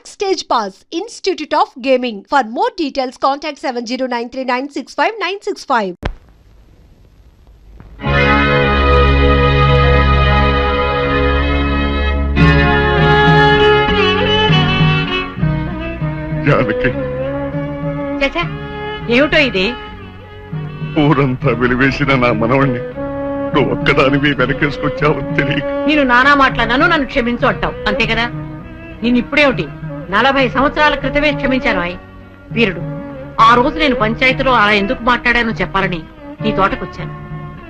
Backstage Pass, Institute of Gaming. For more details, contact 7093965965. ఏమిటో ఇది? ఊరంతా వెలివేసిన నా మనవణ్ణి నువ్వు ఒక్కదానివి వెనకేసుకొచ్చావు తెలియక నేను నానా మాట్లాడాను, నన్ను క్షమించు అంటావు అంతే కదా. నేను ఇప్పుడేమిటి 40 సంవత్సరాల క్రితమే క్షమించాను. వీరుడు, ఆ రోజు నేను పంచాయతీలో అలా ఎందుకు మాట్లాడానో చెప్పాలని నీ తోటకొచ్చాను.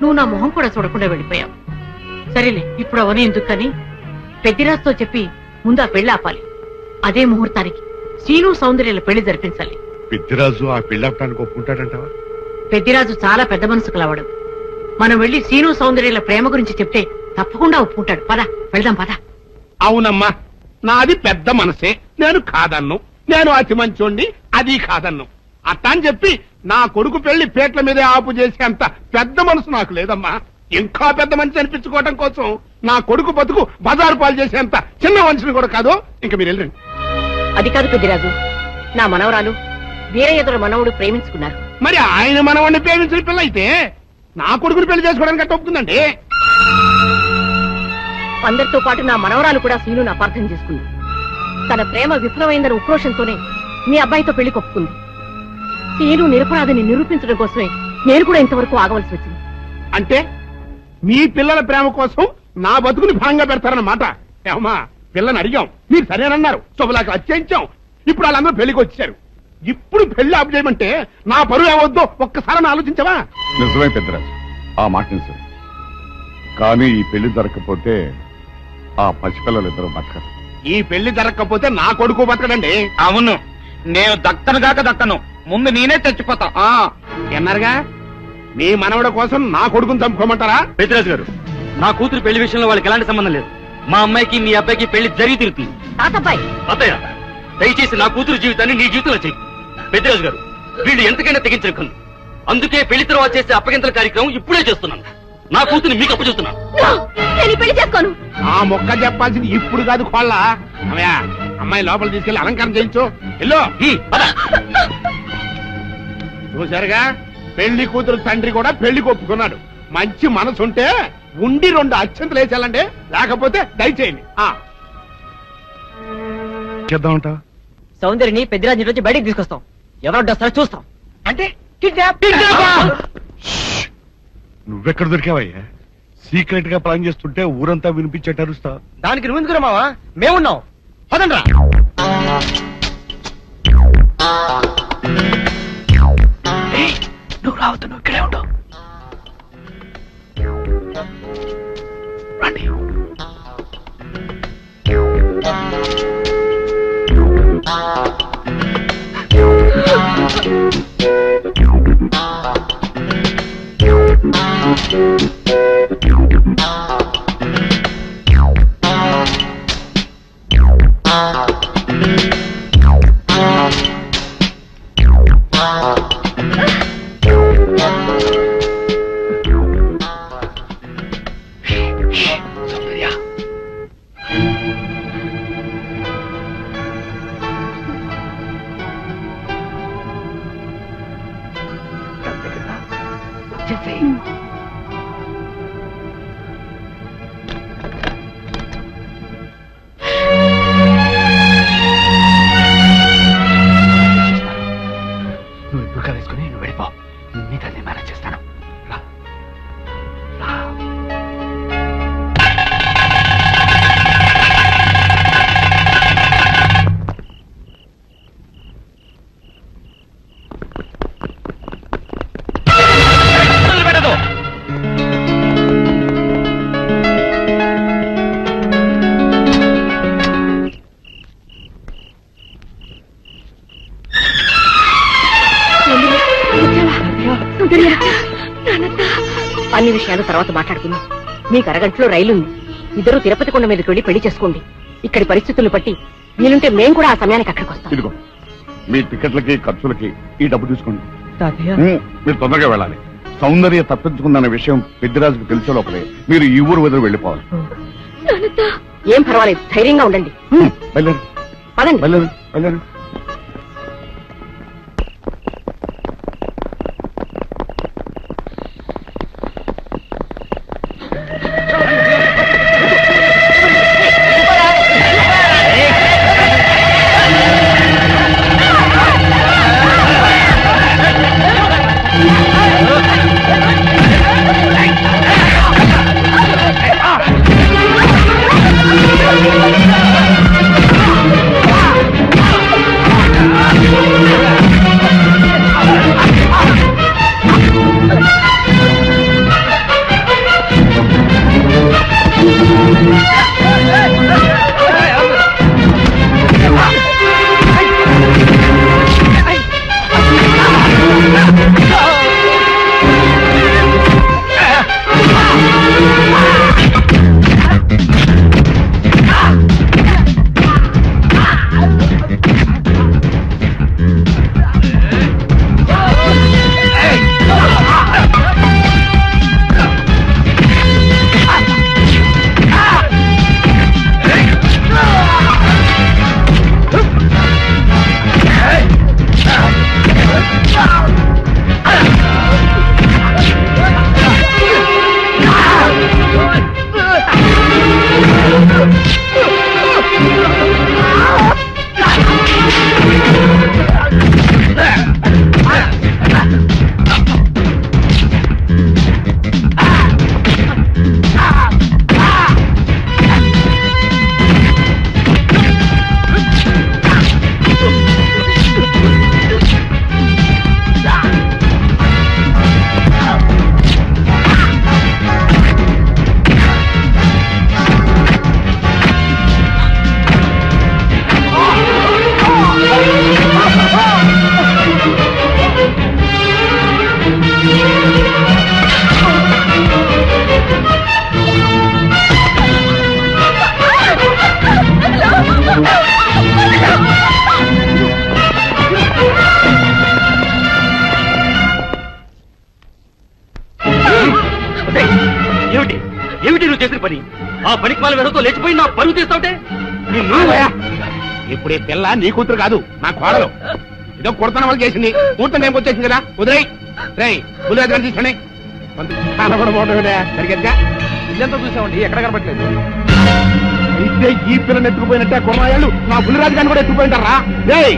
నువ్వు నా మొహం కూడా చూడకుండా వెళ్ళిపోయావు. సరేలే, ఇప్పుడు అవన్నీ ఎందుకని పెద్దిరాజుతో చెప్పి ముందు ఆ పెళ్లి ఆపాలి. అదే ముహూర్తానికి శ్రీను సౌందర్యాల పెళ్లి జరిపించాలి. పెద్దిరాజు ఆ పెళ్ళాపడానికి ఒప్పుకుంటాడంటావా? పెద్దిరాజు చాలా పెద్ద మనసు కలవాడు. మనం వెళ్లి శ్రీను సౌందర్యాల ప్రేమ గురించి చెప్తే తప్పకుండా ఒప్పుకుంటాడు. పద వెళ్దాం, పద. అవునమ్మా, నాది పెద్ద మనసే, నేను కాదన్ను. నేను అతి మంచోండి, అది కాదన్ను. అట్టా అని చెప్పి నా కొడుకు పెళ్లి పేట్ల మీదే ఆపు చేసేంత పెద్ద మనసు నాకు లేదమ్మా. ఇంకా పెద్ద మనిషి అనిపించుకోవటం కోసం నా కొడుకు బతుకు బజారు పాలు చేసేంత చిన్న మనిషిని కూడా కాదు. ఇంకా మీరు వెళ్ళండి. అది కాదు పెద్దిరాజు, నా మనవరాలు వీరయ్యదుల మనవుడు ప్రేమించుకున్నారు. మరి ఆయన మనవాడిని ప్రేమించిన పిల్ల అయితే నా కొడుకుని పెళ్లి చేసుకోవడానికి అట్ట ఒప్పుకుందండి. అందరితో పాటు నా మనవరాలు కూడా శ్రీను అపార్థం చేసుకుంది. తన ప్రేమ విఫలమైందన్న ఉక్రోషంతోనే మీ అబ్బాయితో పెళ్లి కొప్పుకుంది. శ్రీను నిరపరాధిని నిరూపించడం కోసమే నేను కూడా ఇంతవరకు ఆగవలసి వచ్చింది. అంటే మీ పిల్లల ప్రేమ కోసం నా బతుకుని భాగంగా పెడతారన్నమాట. ఏమా, పిల్లని అడిగాం, మీరు సరేనన్నారు, శుభలాకి అత్యంచాం. ఇప్పుడు వాళ్ళందరూ పెళ్లికి వచ్చారు. ఇప్పుడు పెళ్లి ఆపు చేయమంటే నా పరువు ఏమవుద్దో ఒక్కసారి ఆలోచించవా? నిజమే పెద్దరాజు, ఆ మాట నిజమే. కానీ ఈ పెళ్లి జరగకపోతే ఆ పసిపిల్లలు ఇద్దరు బతకరు. ఈ పెళ్లి జరగకపోతే నా కొడుకు బతకడండి. అవును, నేను దక్కను కాక దక్కను, ముందు నేనే చచ్చిపోతా. ఎన్నారుగా మీ మనవడ కోసం నా కొడుకుని చంపుకోమంటారా? పెద్దరాజు గారు, నా కూతురు పెళ్లి విషయంలో వాళ్ళకి ఎలాంటి సంబంధం లేదు. మా అమ్మాయికి మీ అబ్బాయికి పెళ్లి జరిగి తిరుగుతుంది. తాతబ్బాయి, అత్తయ్య, దయచేసి నా కూతురు జీవితాన్ని నీ జీవితంలో చెయ్యి. పెద్దరాజు గారు, వీళ్ళు ఎంతకైనా తెగించరు. అందుకే పెళ్లి తర్వాత చేసే అప్పగింతల కార్యక్రమం ఇప్పుడే చేస్తున్నాను. నా కూతుర్ని మీకు అప్పచెప్తున్నాను. పెళ్లి చేసుకోను. ఆ మొక్క చెప్పాల్సింది ఇప్పుడు కాదు, కోళ్ళ. అమ్మయ్యా, అమ్మాయి లోపల తీసుకెళ్లి అలంకారం చేయించు. ఎల్లో చూసారుగా, పెళ్లి కూతురు తండ్రి కూడా పెళ్లికి ఒప్పుకున్నాడు. మంచి మనసు ఉంటే ఉండి 2 అత్యంతలు వేసేయాలండి, లేకపోతే దయచేయండి. చేద్దామంటా? సౌందర్యని పెద్దిరాజు నుంచి బయటికి తీసుకొస్తాం. ఎవరొడ్డొస్తారో చూస్తాం. అంటే నువ్వెక్కడ దొరికావయ్యా? సీక్రెట్ గా ప్లాన్ చేస్తుంటే ఊరంతా వినిపించేట అరుస్తా. దానికి నువ్వు ఎందుకు మావా? మేమున్నాం, పదండ్రా. నువ్వు రావద్దు, నువ్వు ఇక్కడే ఉండు. రండి. నువ్వు ఎదురుగా వేసుకుని నువ్వు వెళ్ళిపో. నీ తల్లి మేనేజ్ చేస్తాను. అన్ని విషయాలు తర్వాత మాట్లాడుకుందాం. మీకు అరగంటలో రైలుంది. ఇద్దరు తిరుపతి కొండ మీదకి వెళ్లి పెళ్లి చేసుకోండి. ఇక్కడి పరిస్థితులు బట్టి వీలుంటే మేం కూడా ఆ సమయానికి అక్కడికి వస్తాం. ఇదిగో మీ టికెట్లకి ఖర్చులకి ఈ డబ్బు తీసుకోండి. తాతయ్య, మీరు తొందరగా వెళ్ళాలి. సౌందర్య తప్పించుకుందన్న విషయం పెద్దిరాజుకు తెలిసే లోపలే మీరు ఈ ఊరు వదిలి వెళ్ళిపోవాలి. ఏం పర్వాలేదు, ధైర్యంగా ఉండండి. వెళ్ళండి. పదండి. వెళ్ళను వెళ్ళను. ఏమిటి ఏమిటి నువ్వు చేసిన పని? ఆ పనికి వాళ్ళ వెనతో లేచిపోయి నా పరువు తీస్తావుటే ఇప్పుడు ఈ పిల్ల నీ కూతురు కాదు, నా కోడలు. ఏదో కుడతన వాళ్ళు చేసింది, కూర్చొని ఏం వచ్చేసింది కదా, వదిలేయ్. రేయ్ బుల్లిరాజు తీసుకోండి. కనబడబోవడం సరిగ్గా ఇల్లంతా చూసామండి, ఎక్కడ కనపట్లేదు. అయితే ఈ పిల్లని ఎత్తుకుపోయినట్టే కుర్రాయాళ్ళు నా బుల్లిరాజు గారిని కూడా ఎత్తుకుపోయింటారా? రేయ్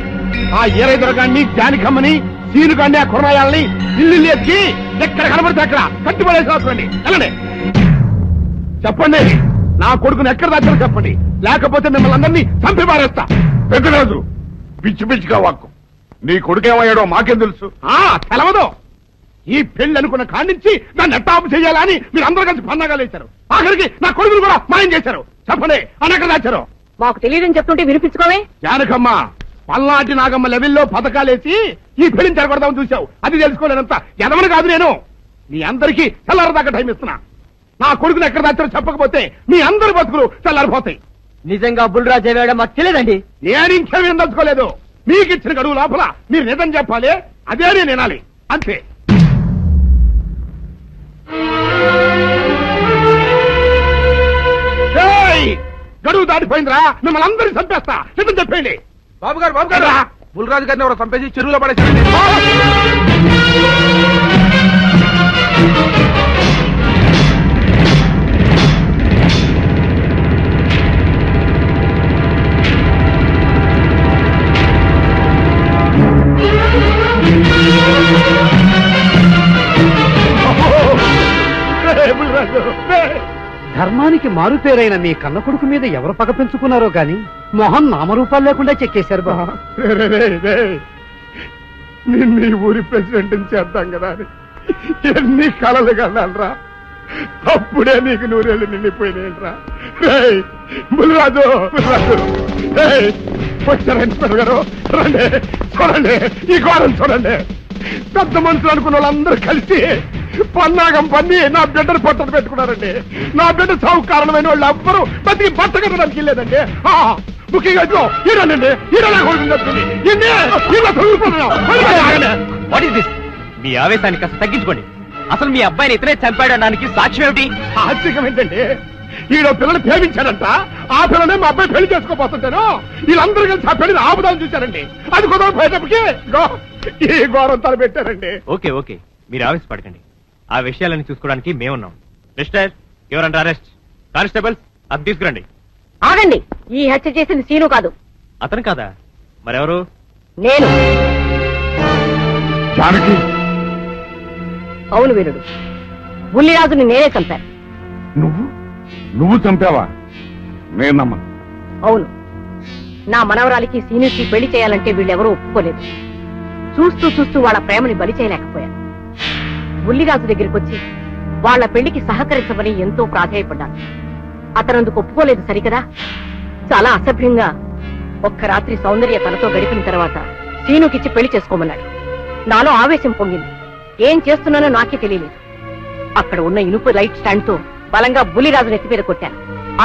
ఆ ఏరై దొరకాన్ని, జానికమ్మని, సీనుగాన్ని, ఆ కుర్రాయాల్ని ఇల్లు ఎత్తి ఎక్కడ కనబడితే అక్కడ కట్టుబడేసి వస్తుంది. వెళ్ళండి, చెప్పండి నా కొడుకుని ఎక్కడ దాచారో చెప్పండి, లేకపోతే మిమ్మల్ని అందరినీ చంపి మారేస్తా. పెద్దరాజు పిచ్చి పిచ్చిగా వాక్కు. నీ కొడుకేమయ్యాడో మాకేం తెలుసు? తెలవదు. ఈ పెళ్లి అనుకున్న కాడి నుంచి నన్ను ఎట్టాపు చేయాలని మీరు అందరూ కలిసి పన్నాగాలు వేశారు. ఆఖరికి నా కొడుకును కూడా మాయం చేశారు. చెప్పండి అని ఎక్కడ దాచారు? మాకు తెలియదని చెప్తుంటే వినిపించుకోవే. జానకమ్మ పల్నాటి నాగమ్మ లెవెల్లో పథకాలేసి ఈ పెళ్లిని జరగొడదామని చూశావు. అది తెలుసుకోలేనంత ఎదవని కాదు నేను. మీ అందరికీ తెల్లారదాకా టైం ఇస్తున్నా. నా కొడుకుని ఎక్కడ దాచారో చెప్పకపోతే మీ అందరి బతుకులు తెల్లారిపోతాయి. నిజంగా బుల్రాజ్ అయ్యాడో మాకు తెలియదండి. నేను ఇంకేమీ దలుచుకోలేదు. మీకు ఇచ్చిన గడువు లోపల మీరు నిజం చెప్పాలి, అదే నేను వినాలి, అంతే. గడువు దాటిపోయిందిరా, మిమ్మల్ని అందరినీ చంపేస్తా. నిజం చెప్పండి. బాబు గారు బుల్రాజు గారిని ఎవరో చంపేసి చెరువులో పడేసి. ధర్మానికి మారుపేరైన మీ కన్న కొడుకు మీద ఎవరు పగ పెంచుకున్నారో గాని మొహం నామరూపాలు లేకుండా చెక్కేశారు బా. నిన్ను ఈ ఊరి ప్రెసిడెంట్ చేద్దాం కదా అని ఎన్ని కలలు కన్నారా. అప్పుడే నీకు నూరేళ్ళు నిండిపోయినాయిరా. బుల్రాజు వచ్చారా ఇన్స్పెక్టర్ గారు? రండి చూడండి, ఈ ఘోరం చూడండి. పెద్ద మనుషులు అనుకున్న వాళ్ళందరూ కలిసి పన్నాగం పన్ని నా బిడ్డను పట్టలు పెట్టుకున్నారండి. నా బిడ్డ సాగు కారణమైన వాళ్ళు ఎవ్వరూ బతికి బట్ట కట్టడానికి వెళ్ళలేదండి. ముఖ్యంగా ఈడనండి, మీ ఆవేశాన్ని కాస్త తగ్గించుకోండి. అసలు మీ అబ్బాయిని ఇతనే చంపాడడానికి సాక్ష్యం ఏమిటి? ఆశ్చర్యం ఏంటండి, ఈడో పిల్లని ప్రేమించాడంట. ఆ పిల్లని మా అబ్బాయి పెళ్లి చేసుకోబోతుంటాను. వీళ్ళందరూ కలిసి ఆ పెళ్లిని ఆపుదామని చూశారండి. అది కుదరపోయేటప్పటికి ఈ ఘోరం తలపెట్టారండి. ఓకే ఓకే, మీరు ఆవేశపడకండి. ఆ విషయాలను చూసుకోవడానికి మేమున్నాం. Mister, your under arrest. Constables, అది తీసుకురండి. ఆగండి, ఈ హత్య చేసింది సీను కాదు. అతను కాదా? మరెవరు? నేను. జానకి, అవును వీరుడు, బుల్లిరాజుని నేనే చంపాను. నువ్వు చంపావా? నేను నమ్మను. అవును, నా మనవరాలికి సీనుకి పెళ్లి చేయాలంటే వీళ్ళెవరూ ఒప్పుకోలేదు. చూస్తూ చూస్తూ వాళ్ళ ప్రేమని బలి చేయలేకపోయాను. బుల్లిరాజు దగ్గరికి వచ్చి వాళ్ళ పెళ్లికి సహకరించమని ఎంతో ప్రాధాయపడ్డాను. అతనందుకు ఒప్పుకోలేదు సరికదా. చాలా అసభ్యంగా ఒక్క రాత్రి సౌందర్య తనతో గడిపిన తర్వాత సీనుకిచ్చి పెళ్లి చేసుకోమన్నాడు. నాలో ఆవేశం పొంగింది. ఏం చేస్తున్నానో నాకే తెలియలేదు. అక్కడ ఉన్న ఇనుపు లైట్ స్టాండ్ తో బలంగా బుల్లిరాజు నెత్తి మీద కొట్టాను.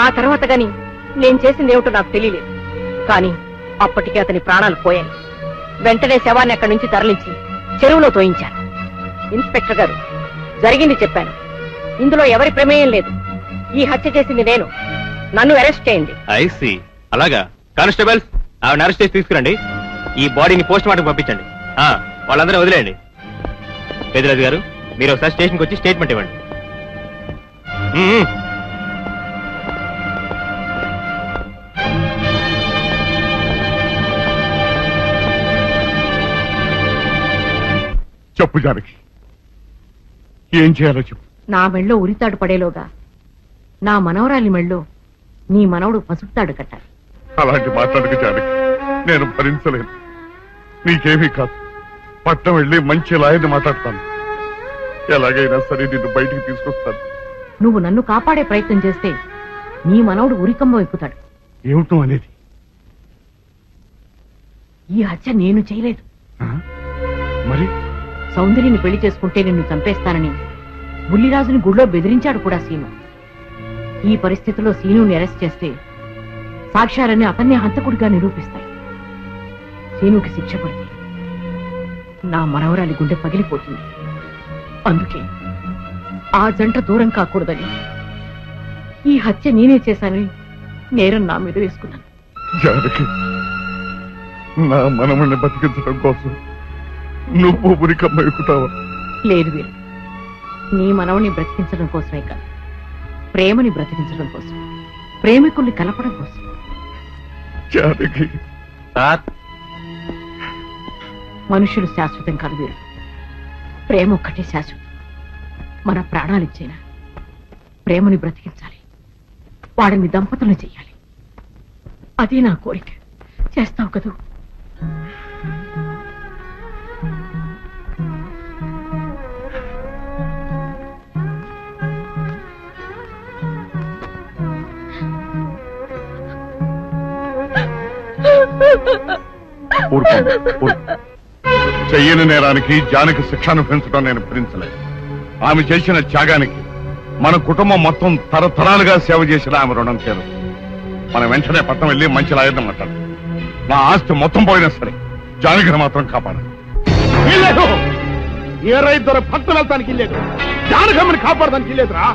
ఆ తర్వాత గాని నేను చేసిందేమిటో నాకు తెలియలేదు. కానీ అప్పటికే అతని ప్రాణాలు పోయాయి. వెంటనే శవాన్ని అక్కడి నుంచి తరలించి చెరువులో తోయించాను. ఇన్స్పెక్టర్ గారు, జరిగింది చెప్పాను. ఇందులో ఎవరి ప్రమేయం లేదు. ఈ హత్య చేసింది నేను. నన్ను అరెస్ట్ చేయండి. ఐసి, అలాగా. కానిస్టేబుల్స్, ఆవిడ అరెస్ట్ చేసి తీసుకురండి. ఈ బాడీని పోస్ట్ మార్టం పంపించండి. వాళ్ళందరూ వదిలేయండి. పెద్దరాజు గారు, మీరు ఒకసారి స్టేషన్కి వచ్చి స్టేట్మెంట్ ఇవ్వండి. చెప్పు జానకి, ఏం చేయాలో చెప్పు. నా మెళ్ళో ఉరితాడు పడేలోగా నా మనవరాలి మెళ్ళో నీ మనవడు పసుపుతాడు కట్టాలి. అలాంటి మాట్లాడక జానకి, నేను భరించలేను. నీకేమీ కాదు, పట్నం వెళ్ళి మంచి లాయర్ని మాట్లాడతాను. ఎలాగైనా సరే నిన్ను బయటికి తీసుకొస్తాను. నువ్వు నన్ను కాపాడే ప్రయత్నం చేస్తే నీ మనవడు ఉరికంబం ఎక్కుతాడు. ఏమిటో అనేది? ఈ హత్య నేను చేయలేదు. మరి సౌందర్యని పెళ్లి చేసుకుంటే నిన్ను చంపేస్తానని బుల్లిరాజుని గుళ్ళో బెదిరించాడు కూడా సీను. ఈ పరిస్థితిలో సీనుని అరెస్ట్ చేస్తే సాక్ష్యాలన్నీ అతన్ని హంతకుడిగా నిరూపిస్తాయి. సీనుకి శిక్ష పడితే నా మనవరాలి గుండె పగిలిపోతుంది. అందుకే ఆ జంట దూరం కాకూడదని ఈ హత్య నేనే చేశానని నేరం నా మీద వేసుకున్నాను. జానకి, నా మనమని బతికించడం కోసం నువ్వు ఉరికమ్మ ఎక్కుతావా? లేదు వీరు, నీ మనవని బ్రతికించడం కోసమే కాదు, ప్రేమని బ్రతికించడం కోసం, ప్రేమికుల్ని కలపడం కోసం. జానకి, మనుషులు శాశ్వతం కాదు వీరు, ప్రేమ ఒక్కటే శాశ్వతం. మన ప్రాణాలిచ్చైనా ప్రేమని బ్రతికించాలి, వాడిని దంపతులను చెయ్యాలి. అదే నా కోరిక. చేస్తావు కదూ? చెయ్యని నేరానికి జానకి శిక్ష అనుభవించడం నేను భరించలేదు. ఆమె చేసిన త్యాగానికి మన కుటుంబం మొత్తం తరతరాలుగా సేవ చేసిన ఆమె రుణం చేరు. మనం వెంటనే పట్టణం వెళ్ళి మంచి లాయర్ని మాట్లాడు. నా ఆస్తి మొత్తం పోయినా సరే జానకిని మాత్రం కాపాడాలి. ఏ రైతు పట్టణం వెళ్తానికి లేదు, జానకమ్మని కాపాడడానికి లేదురా.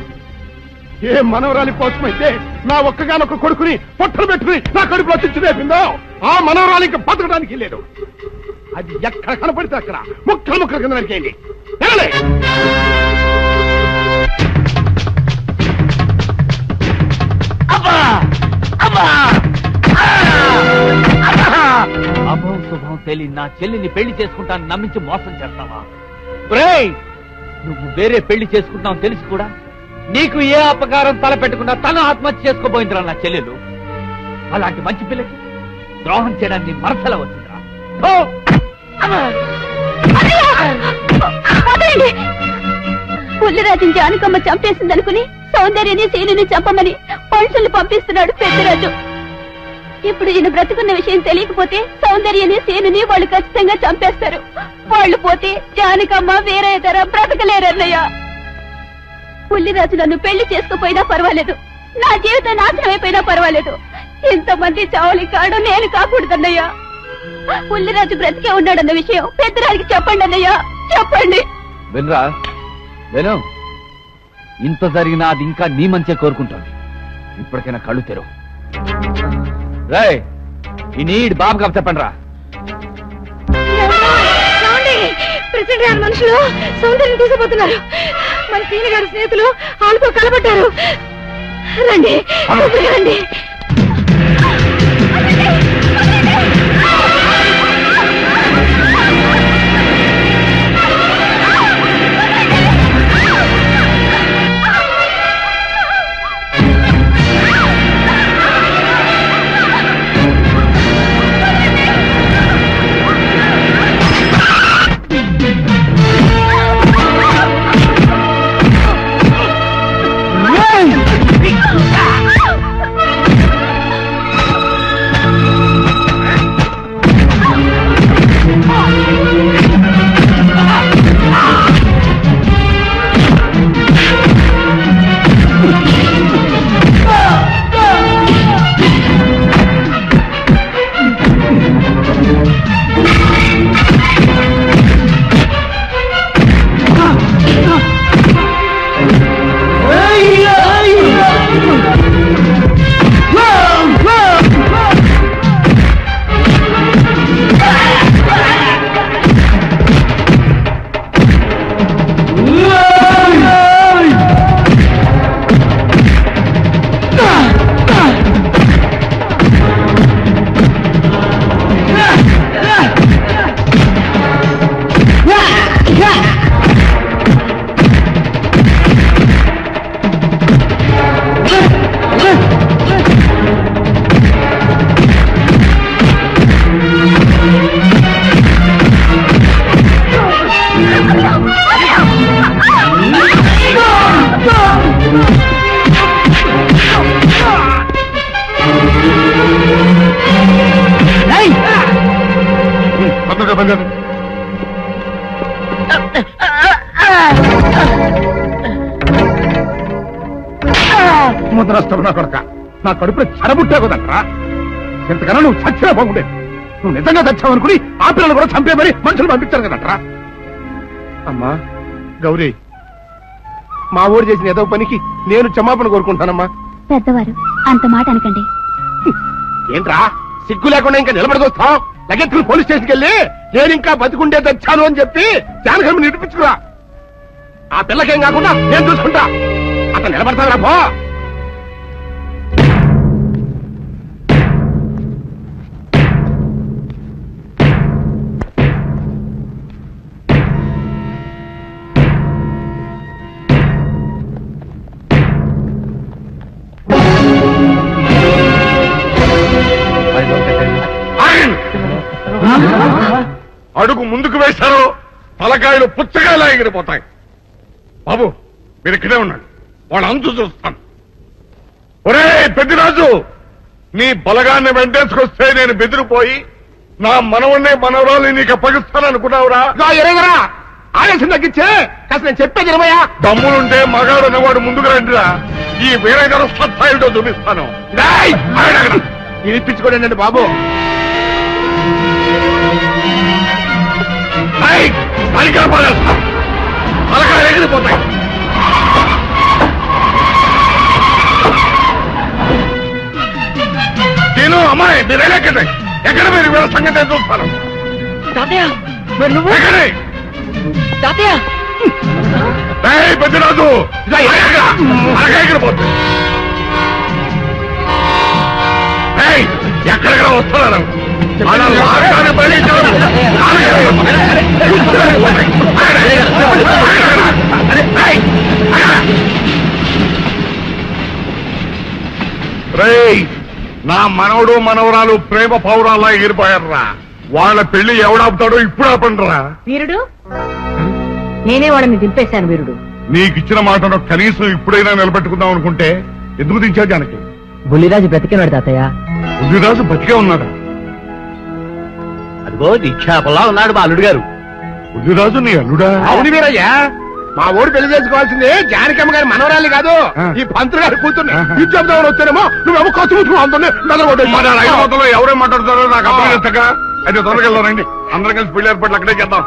ఏ మనవరాలి కోసమైతే నా ఒక్కగానొక్క కొడుకుని పొట్టలు పెట్టుకుని నా కడుపులో చిచ్చు రేపిందో, ఆ మనవరాలి ఇంకా బతకడానికి లేదు. అది ఎక్కడ కనపడితే అక్కడ ముక్కలు ముక్కల కింద నరికేయండి. అభం శుభం తెలియని నా చెల్లిని పెళ్లి చేసుకుంటాను నమ్మించి మోసం చేస్తావా? నువ్వు వేరే పెళ్లి చేసుకుంటావు తెలిసి కూడా నీకు ఏ అపకారం తలపెట్టకుండా తను ఆత్మహత్య చేసుకోబోయిందిరా నా చెల్లెలు. అలాంటి మంచి పిల్లకి ద్రోహం చేయడానికి మనసల వచ్చిందిరా. పుల్లిరాజుని జానకమ్మ చంపేసిందనుకుని సౌందర్యని సీనుని చంపమని మనుషుల్ని పంపిస్తున్నాడు పెద్దరాజు. ఇప్పుడు ఈయన బ్రతుకున్న విషయం తెలియకపోతే సౌందర్యని సీనుని వాళ్ళు ఖచ్చితంగా చంపేస్తారు. వాళ్ళు పోతే జానకమ్మ వేరే ధర బ్రతకలేరన్నయ్య. పుల్లిరాజు నన్ను పెళ్లి చేసుకుపోయినా పర్వాలేదు, నా జీవితం నాశనం అయిపోయినా పర్వాలేదు. ఇంతమంది చావులి కాడు నేను కాకూడదన్నయ్యా. పుల్లిరాజు బ్రతికే ఉన్నాడన్న విషయం పెద్దరాజుకి చెప్పండి అన్నయ్యా, చెప్పండి. వినరా విను, ఇంత జరిగినా అది ఇంకా నీ మంచిగా కోరుకుంటోంది. ఇప్పటికైనా కళ్ళు తెరు. రేయ్, ఈ నీడ్ బాబు కప్ చెప్పండి రా. ప్రెసిడెంట్ గారి మనుషులు సౌందర్యం తీసుకుపోతున్నారు. మన సీని గారి స్నేహితులు వాళ్ళతో కలబడ్డారు. రండి రండి. ముద్రస్తావు నా కొడక, నా కడుపులో చెరబుట్టే కదట్రా. ఇంతకన్నా నువ్వు చచ్చినా బాగుండే. నువ్వు నిజంగా చచ్చావనుకుని ఆ పిల్లలు కూడా చంపే మరి మనుషులు పంపించారు కదట్రా. అమ్మా గౌరీ, మా ఊరు చేసిన ఏదో పనికి నేను క్షమాపణ కోరుకుంటానమ్మా. పెద్దవారు అంత మాట అనకండి. ఏంట్రా సిగ్గు లేకుండా ఇంకా నిలబడదొస్తావు? లగెత్తులు పోలీస్ స్టేషన్కి వెళ్ళి నేను ఇంకా బతికుండే తెచ్చాను అని చెప్పి జానకమ్మ నిడిపించుకురా. ఆ పిల్లకేం కాకుండా నేను చూసుకుంటా. అతను నిలబడతారా పో. అడుగు ముందుకు వేశారో తలకాయలు పుచ్చకాయలా ఎగిరిపోతాయి. బాబు మీరు ఇక్కడే ఉండండి, వాళ్ళ అంతు చూస్తాను. ఒరే పెద్దిరాజు, నీ బలగాన్ని వెంటేసుకొస్తే నేను బెదిరిపోయి నా మనవన్నే మనవరాలు నీకు అప్పగిస్తాననుకున్నావురా? ఎరగరా ఆలస్యం తగ్గించే కాస్త నేను చెప్పేది ఇరవయా. దమ్ములుంటే మగాడు అనేవాడు ముందుకు రండిరా. ఈ వీరగారు సత్తాయితో చూపిస్తాను. ఇప్పించుకోండి బాబు. తలకాయలు ఎగిరిపోతాయి. నేను అమ్మాయి మీరు ఎక్కడే ఎక్కడ మీరు వీళ్ళ సంగతి చూస్తాను. పెద్దరాజు ఎగిరిపోతుంది. ఎక్కడెక్కడ వస్తున్నారు? నా మనవడు మనవరాలు ప్రేమ పౌరాల్లా ఎగిరిపోయారా. వాళ్ళ పెళ్లి ఎవడాపుతాడో ఇప్పుడు ఆపండిరా. వీరుడు, నేనే వాళ్ళని దింపేశాను. వీరుడు, నీకిచ్చిన మాటను కనీసం ఇప్పుడైనా నిలబెట్టుకుందాం అనుకుంటే ఎందుకు దించావు జానకి? బుల్లిరాజు బ్రతికేవాడు తాతయ్య. బుల్లిరాజు బతికే ఉన్నాడా? అదిగో దీక్షాపల్లా ఉన్నాడు మా అల్లుడు గారు. బుల్లిరాజు నీ అల్లుడా? అవును వీరయ్యా, మా ఊరు పెళ్లి చేసుకోవాల్సింది జానకమ్మ గారి మనవరాలి కాదు, ఈ పంతులు గారి కూతుర్ని. ఇచ్చేద్దామని వచ్చానేమో నువ్వేమో ఖర్చు అందరినీ ఎవరే మాట్లాడుతారో నాకు అర్థం. అయితే త్వరగా వెళ్దాం రండి. అందరం కలిసి పెళ్లి ఏర్పాట్లు అక్కడే చేద్దాం.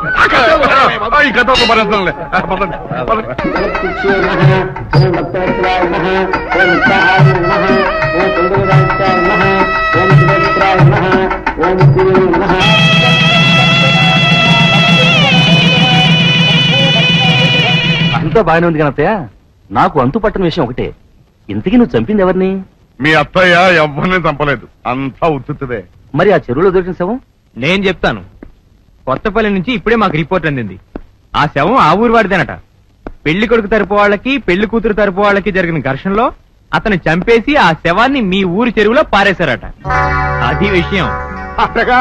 ఈ కథ భరించడంలే. పదండి, పదండి. అంతా బాగానే ఉంది కనత్తయ్య. నాకు అంతు పట్టని విషయం ఒకటే, ఇంతకీ నువ్వు చంపింది ఎవరిని? మీ అత్తయ్య ఎవరిని చంపలేదు, అంతా ఉత్తుదే. మరి ఆ చెరువులో దొరికిన శవం? నేను చెప్తాను. కొత్తపల్లి నుంచి ఇప్పుడే మాకు రిపోర్ట్ అందింది. ఆ శవం ఆ ఊరు వాడిదేనట. పెళ్లి కొడుకు తరపు వాళ్ళకి పెళ్లి కూతురు తరపు వాళ్ళకి జరిగిన ఘర్షణలో అతను చంపేసి ఆ శవాన్ని మీ ఊరి చెరువులో పారేశారట. అది విషయం. అట్టగా